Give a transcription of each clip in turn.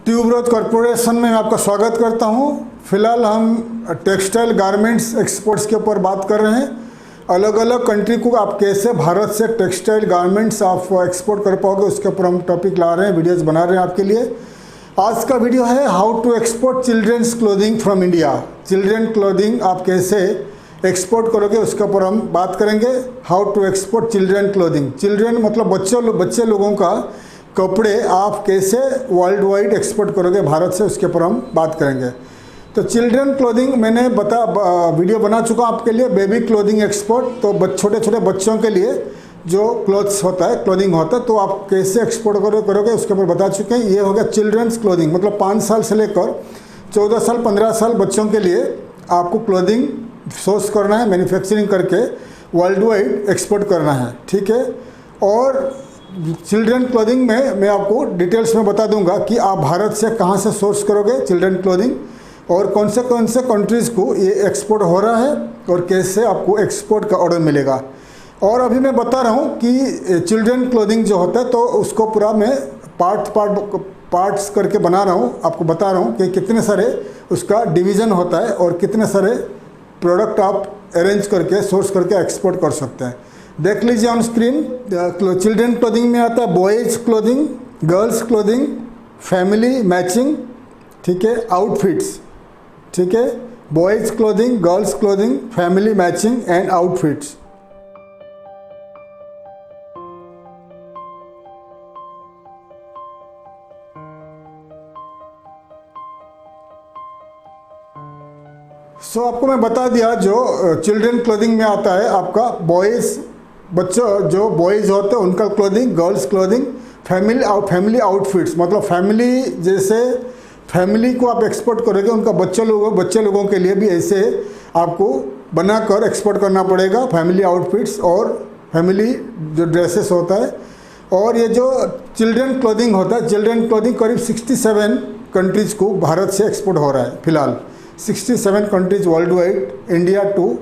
Tuberose corporation में मैं आपका स्वागत करता हूं। फिलहाल हम टेक्सटाइल गारमेंट्स एक्सपोर्ट्स के ऊपर बात कर रहे हैं। अलग अलग कंट्री को आप कैसे भारत से टेक्सटाइल गारमेंट्स आप एक्सपोर्ट कर पाओगे, उसके ऊपर हम टॉपिक ला रहे हैं, वीडियोस बना रहे हैं आपके लिए। आज का वीडियो है how to export children's clothing from India. Children clothing आप कैसे एक्सपोर्ट करोगे उसके ऊपर हम बात करेंगे। How to export children clothing. Children मतलब बच्चे लोगों का कपड़े आप कैसे वर्ल्ड वाइड एक्सपोर्ट करोगे भारत से, उसके ऊपर हम बात करेंगे। तो चिल्ड्रन क्लोथिंग मैंने वीडियो बना चुका आपके लिए, बेबी क्लोथिंग एक्सपोर्ट। तो छोटे छोटे बच्चों के लिए जो क्लोथ्स होता है, क्लोथिंग होता है, तो आप कैसे एक्सपोर्ट करोगे उसके ऊपर बता चुके हैं। ये हो गया चिल्ड्रंस क्लोथिंग, मतलब 5 साल से लेकर 14 साल 15 साल बच्चों के लिए आपको क्लोथिंग सोर्स करना है, मैन्युफैक्चरिंग करके वर्ल्ड वाइड एक्सपोर्ट करना है, ठीक है। और चिल्ड्रन क्लोथिंग में मैं आपको डिटेल्स में बता दूंगा कि आप भारत से कहां से सोर्स करोगे चिल्ड्रन क्लोथिंग, और कौन से कंट्रीज़ को ये एक्सपोर्ट हो रहा है और कैसे आपको एक्सपोर्ट का ऑर्डर मिलेगा। और अभी मैं बता रहा हूँ कि चिल्ड्रन क्लोथिंग जो होता है तो उसको पूरा मैं पार्ट्स करके बना रहा हूँ, आपको बता रहा हूँ कि कितने सारे उसका डिवीज़न होता है और कितने सारे प्रोडक्ट आप अरेंज करके सोर्स करके एक्सपोर्ट कर सकते हैं। देख लीजिए ऑन स्क्रीन। चिल्ड्रन क्लोथिंग में आता है boys clothing, girls clothing, family matching, ठीक है, आउटफिट्स, ठीक है, boys clothing, girls clothing, family matching and outfits. So आपको मैं बता दिया, जो चिल्ड्रन क्लोथिंग में आता है आपका बॉयज़, बच्चों जो बॉयज़ होते हैं उनका clothing, girls clothing, family outfits, मतलब फैमिली जैसे फैमिली को आप एक्सपोर्ट करोगे उनका बच्चे लोगों के लिए भी ऐसे आपको बनाकर एक्सपोर्ट करना पड़ेगा, फैमिली आउटफिट्स और फैमिली जो ड्रेसेस होता है। और ये जो चिल्ड्रन क्लोथिंग होता है, चिल्ड्रन क्लोथिंग करीब 67 कंट्रीज़ को भारत से एक्सपोर्ट हो रहा है। फिलहाल 67 countries worldwide, India to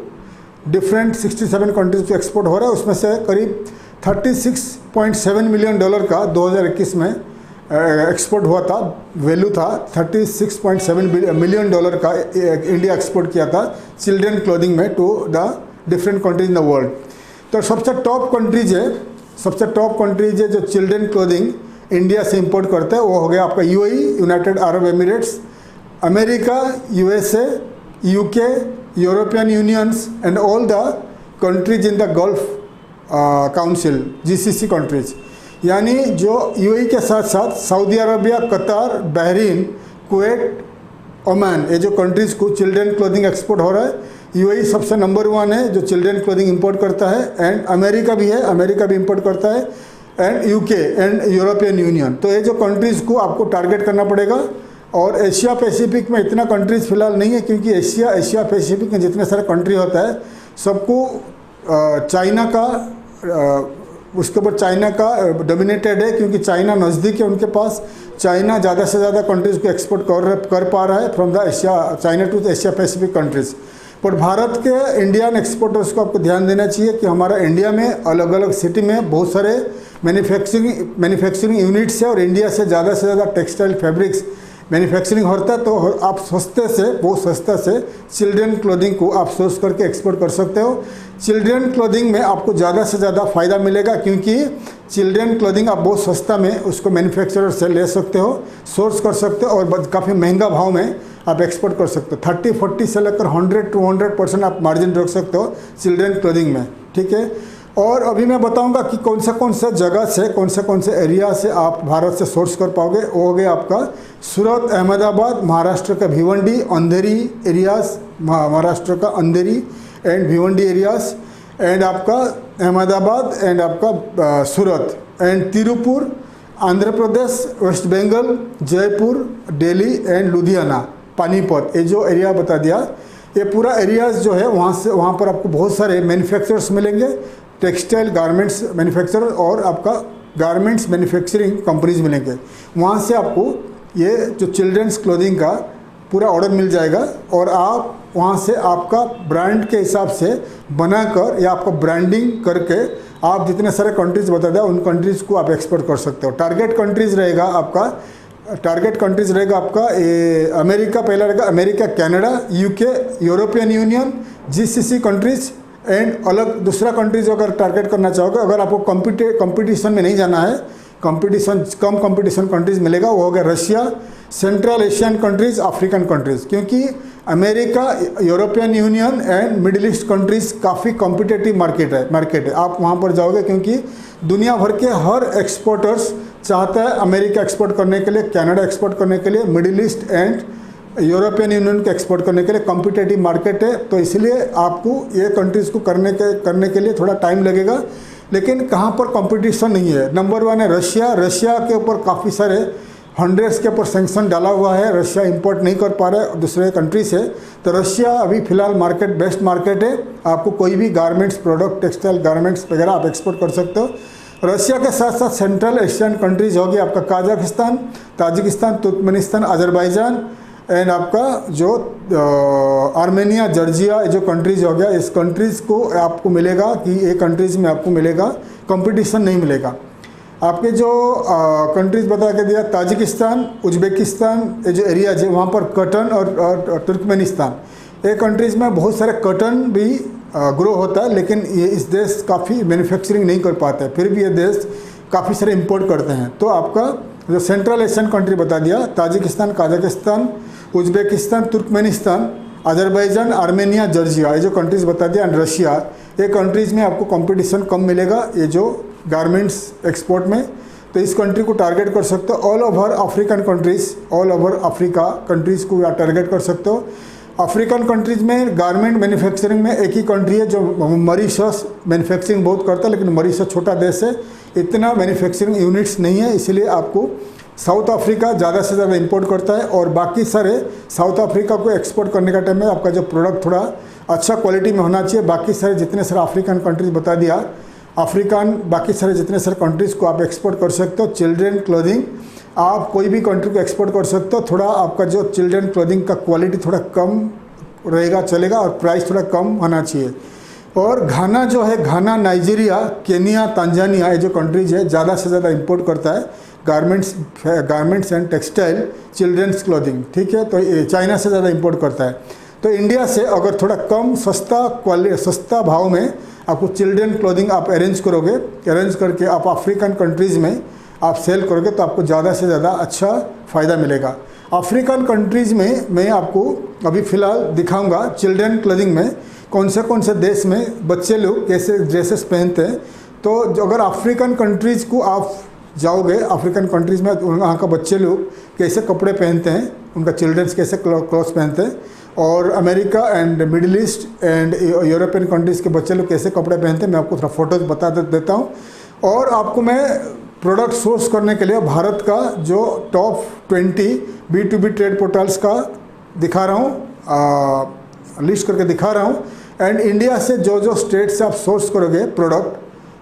different 67 countries को एक्सपोर्ट हो रहा है। उसमें से करीब $36.7 मिलियन का 2021 में एक्सपोर्ट हुआ था, वैल्यू था $36.7 मिलियन का इंडिया एक्सपोर्ट किया था चिल्ड्रन क्लोथिंग में to the different countries in the world. तो सबसे टॉप कंट्रीज है जो चिल्ड्रन क्लोथिंग इंडिया से इंपोर्ट करता है, वो हो गया आपका UAE, United Arab Emirates, America, USA, UK, European unions and all the countries in the Gulf Council, GCC countries, यानी जो UAE के साथ साथ Saudi Arabia, Qatar, Bahrain, Kuwait, Oman, ये जो कंट्रीज़ को चिल्ड्रन क्लोथिंग एक्सपोर्ट हो रहा है। UAE सबसे नंबर 1 है जो चिल्ड्रन क्लोथिंग इंपोर्ट करता है, एंड अमेरिका भी है, अमेरिका भी इंपोर्ट करता है, and UK and European union. तो ये जो कंट्रीज़ को आपको टारगेट करना पड़ेगा। और एशिया पैसिफिक में इतना कंट्रीज़ फिलहाल नहीं है, क्योंकि एशिया पैसिफिक में जितने सारे कंट्री होता है सबको चाइना का उसके ऊपर चाइना का डोमिनेटेड है, क्योंकि चाइना नज़दीक है उनके पास। चाइना ज़्यादा से ज़्यादा कंट्रीज़ को एक्सपोर्ट कर पा रहा है from the China to the Asia Pacific countries. पर भारत के इंडियन एक्सपोर्टर्स को आपको ध्यान देना चाहिए कि हमारा इंडिया में अलग अलग सिटी में बहुत सारे मैन्युफैक्चरिंग यूनिट्स है, और इंडिया से ज़्यादा टेक्सटाइल फैब्रिक्स मैन्युफैक्चरिंग होता है। तो आप बहुत सस्ते से चिल्ड्रन क्लोथिंग को आप सोर्स करके एक्सपोर्ट कर सकते हो। चिल्ड्रन क्लोथिंग में आपको ज़्यादा से ज़्यादा फ़ायदा मिलेगा, क्योंकि चिल्ड्रन क्लोथिंग आप बहुत सस्ता में उसको मैन्युफैक्चरर से ले सकते हो, सोर्स कर सकते हो, और काफ़ी महंगा भाव में आप एक्सपोर्ट कर सकते हो। 30-40 से लेकर 100-200% आप मार्जिन रख सकते हो चिल्ड्रन क्लोथिंग में, ठीक है। और अभी मैं बताऊंगा कि कौन से जगह से कौन से एरिया से आप भारत से सोर्स कर पाओगे। वो हो गया आपका सूरत, अहमदाबाद, महाराष्ट्र का भिवंडी, अंधेरी एरियाज, महाराष्ट्र का Andheri and Bhiwandi areas, and आपका अहमदाबाद एंड आपका Surat, and Tirupur, Andhra Pradesh, west Bengal, Jaipur, Delhi and Ludhiana, Panipat, ये जो एरिया बता दिया, ये पूरा एरियाज जो है वहाँ पर आपको बहुत सारे मैन्युफैक्चरर्स मिलेंगे, टेक्सटाइल गारमेंट्स मैन्युफैक्चरर और आपका गारमेंट्स मैन्युफैक्चरिंग कंपनीज मिलेंगे। वहाँ से आपको ये जो चिल्ड्रंस क्लोथिंग का पूरा ऑर्डर मिल जाएगा, और आप वहाँ से आपका ब्रांड के हिसाब से बनाकर या आपका ब्रांडिंग करके आप जितने सारे कंट्रीज़ बता दें उन कंट्रीज़ को आप एक्सपोर्ट कर सकते हो। टारगेट कंट्रीज़ रहेगा आपका टारगेट कंट्रीज रहेगा आपका अमेरिका पहला रहेगा, America, Canada, UK, European union, GCC countries and अलग दूसरा कंट्रीज अगर टारगेट करना चाहोगे, अगर आपको कंपटीशन में नहीं जाना है, कम कंपटीशन कंट्रीज मिलेगा, वो हो गया Russia, central Asian countries, African countries, क्योंकि America, European Union and Middle East countries काफ़ी कॉम्पिटिटिव मार्केट है। आप वहाँ पर जाओगे क्योंकि दुनिया भर के हर एक्सपोर्टर्स चाहता है अमेरिका एक्सपोर्ट करने के लिए, कनाडा एक्सपोर्ट करने के लिए, middle east and European union के एक्सपोर्ट करने के लिए कॉम्पिटिटिव मार्केट है। तो इसलिए आपको ये कंट्रीज़ को करने के लिए थोड़ा टाइम लगेगा। लेकिन कहाँ पर कंपटीशन नहीं है, नंबर 1 है रशिया के ऊपर काफ़ी सारे हंड्रेड्स के ऊपर सेंक्शन डाला हुआ है, रशिया इंपोर्ट नहीं कर पा रहा है दूसरे कंट्री से। तो रशिया अभी फ़िलहाल मार्केट बेस्ट मार्केट है, आपको कोई भी गारमेंट्स प्रोडक्ट, टेक्सटाइल गारमेंट्स वगैरह आप एक्सपोर्ट कर सकते हो। रशिया के साथ साथ सेंट्रल एशियन कंट्रीज होगी आपका Kazakhstan, Tajikistan, Turkmenistan, Azerbaijan and आपका जो आर्मेनिया, जॉर्जिया, जो कंट्रीज हो गया, इस कंट्रीज़ को आपको मिलेगा कि ये कंट्रीज़ में आपको मिलेगा, कंपटीशन नहीं मिलेगा। आपके जो कंट्रीज़ बता के दिया, ताजिकिस्तान, उज्बेकिस्तान, ये जो एरियाज है वहाँ पर कॉटन और तुर्कमेनिस्तान, ये कंट्रीज़ में बहुत सारे कॉटन भी ग्रो होता है, लेकिन ये इस देश काफ़ी मैन्युफैक्चरिंग नहीं कर पाते, फिर भी ये देश काफ़ी सारे इंपोर्ट करते हैं। तो आपका जो सेंट्रल एशियन कंट्री बता दिया, Tajikistan, Kazakhstan, Uzbekistan, Turkmenistan, Azerbaijan, Armenia, Georgia, ये जो कंट्रीज़ बता दिया, एंड रशिया, ये कंट्रीज़ में आपको कंपटीशन कम मिलेगा ये जो गारमेंट्स एक्सपोर्ट में। तो इस कंट्री को टारगेट कर सकते हो। All over African countries, all over Africa countries को आप टारगेट कर सकते हो। अफ्रीकन कंट्रीज़ में गारमेंट मैन्युफैक्चरिंग में एक ही कंट्री है जो मॉरिशस मैन्युफैक्चरिंग बहुत करता है, लेकिन मॉरिशस छोटा देश है, इतना मैन्युफैक्चरिंग यूनिट्स नहीं है, इसलिए आपको साउथ अफ्रीका ज़्यादा से ज़्यादा इंपोर्ट करता है। और बाकी सारे साउथ अफ्रीका को एक्सपोर्ट करने का टाइम में आपका जो प्रोडक्ट थोड़ा अच्छा क्वालिटी में होना चाहिए। बाकी सारे जितने सारे अफ्रीकन कंट्रीज़ बता दिया, बाकी सारे जितने सारे कंट्रीज़ को आप एक्सपोर्ट कर सकते हो। चिल्ड्रेन क्लोथिंग, आप कोई भी कंट्री को एक्सपोर्ट कर सकते हो, थोड़ा आपका जो चिल्ड्रेन क्लोथिंग का क्वालिटी थोड़ा कम रहेगा, चलेगा, और प्राइस थोड़ा कम होना चाहिए। और घाना जो है, घाना, नाइजीरिया, केनिया, तंजानिया, ये जो कंट्रीज है ज़्यादा से ज़्यादा इंपोर्ट करता है garments and textile, children's clothing, ठीक है। तो ये चाइना से ज़्यादा इंपोर्ट करता है। तो इंडिया से अगर थोड़ा कम सस्ता भाव में आपको चिल्ड्रेन क्लोथिंग आप अरेंज करके आप अफ्रीकन कंट्रीज़ में आप सेल करोगे तो आपको ज़्यादा से ज़्यादा अच्छा फ़ायदा मिलेगा। अफ्रीकन कंट्रीज़ में मैं आपको अभी फ़िलहाल दिखाऊंगा चिल्ड्रेन क्लोथिंग में कौन से देश में बच्चे लोग कैसे ड्रेसेस पहनते हैं। तो अगर अफ्रीकन कंट्रीज़ को आप जाओगे, अफ्रीकन कंट्रीज़ में वहाँ का बच्चे लोग कैसे कपड़े पहनते हैं, उनका चिल्ड्रंस कैसे क्लॉथ्स पहनते हैं, और America and Middle east and European countries के बच्चे लोग कैसे कपड़े पहनते हैं, मैं आपको थोड़ा फोटोज बता देता हूँ। और आपको मैं प्रोडक्ट सोर्स करने के लिए भारत का जो टॉप 20 B2B ट्रेड पोर्टल्स का दिखा रहा हूँ, लिस्ट करके दिखा रहा हूँ। एंड इंडिया से जो स्टेट से आप सोर्स करोगे प्रोडक्ट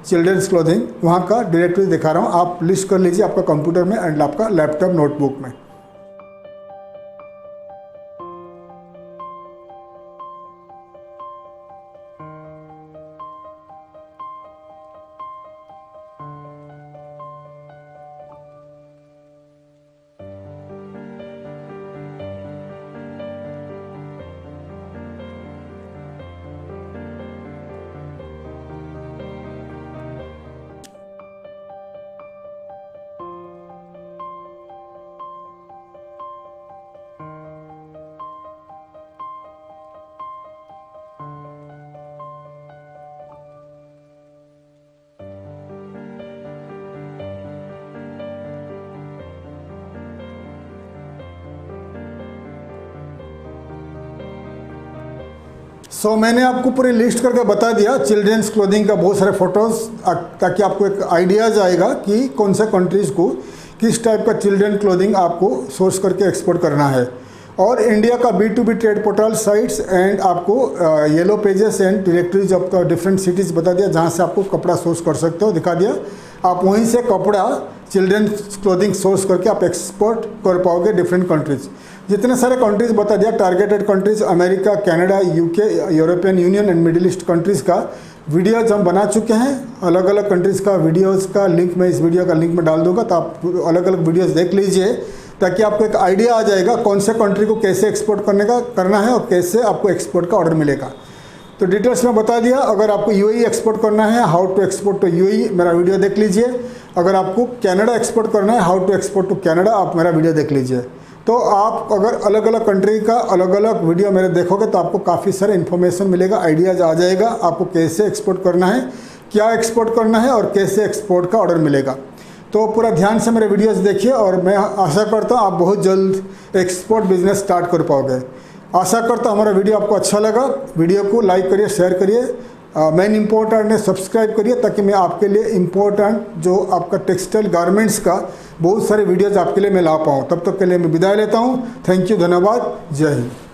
चिल्ड्रंस क्लोथिंग, वहाँ का डायरेक्टली दिखा रहा हूँ, आप लिस्ट कर लीजिए आपका कंप्यूटर में एंड आपका लैपटॉप, नोटबुक में। मैंने आपको पूरी लिस्ट करके बता दिया चिल्ड्रंस क्लोथिंग का, बहुत सारे फोटोज़, ताकि आपको एक आइडियाज़ आएगा कि कौन से कंट्रीज़ को किस टाइप का चिल्ड्रन क्लोथिंग आपको सोर्स करके एक्सपोर्ट करना है। और इंडिया का B2B trade portal sites and आपको yellow pages and directories of the different cities बता दिया जहाँ से आपको कपड़ा सोर्स कर सकते हो, दिखा दिया। आप वहीं से कपड़ा चिल्ड्रंस क्लोथिंग सोर्स करके आप एक्सपोर्ट कर पाओगे डिफरेंट कंट्रीज़। जितने सारे कंट्रीज़ बता दिया, targeted countries America, Canada, UK, European Union and Middle east countries का वीडियोज़ हम बना चुके हैं। अलग अलग कंट्रीज़ का वीडियोज़ का लिंक मैं इस वीडियो का लिंक में डाल दूंगा, तो आप अलग अलग वीडियोज़ देख लीजिए ताकि आपको एक आइडिया आ जाएगा कौन से कंट्री को कैसे एक्सपोर्ट करना है और कैसे आपको एक्सपोर्ट का ऑर्डर मिलेगा। तो डिटेल्स में बता दिया। अगर आपको यूएई एक्सपोर्ट करना है, how to export to UAE, मेरा वीडियो देख लीजिए। अगर आपको कनाडा एक्सपोर्ट करना है, how to export to Canada, आप मेरा वीडियो देख लीजिए। तो आप अगर अलग अलग कंट्री का अलग अलग वीडियो मेरे देखोगे तो आपको काफ़ी सारे इन्फॉर्मेशन मिलेगा, आइडियाज़ आ जाएगा आपको कैसे एक्सपोर्ट करना है, क्या एक्सपोर्ट करना है और कैसे एक्सपोर्ट का ऑर्डर मिलेगा। तो पूरा ध्यान से मेरे वीडियोस देखिए और मैं आशा करता हूँ आप बहुत जल्द एक्सपोर्ट बिजनेस स्टार्ट कर पाओगे। आशा करता हूँ हमारा वीडियो आपको अच्छा लगा। वीडियो को लाइक करिए, शेयर करिए, मेन इम्पोर्टेंट है सब्सक्राइब करिए, ताकि मैं आपके लिए इम्पोर्टेंट जो आपका टेक्सटाइल गारमेंट्स का बहुत सारे वीडियोज़ आपके लिए मैं ला पाऊँ। तब तक के लिए मैं विदाई लेता हूँ। थैंक यू, धन्यवाद, जय हिंद।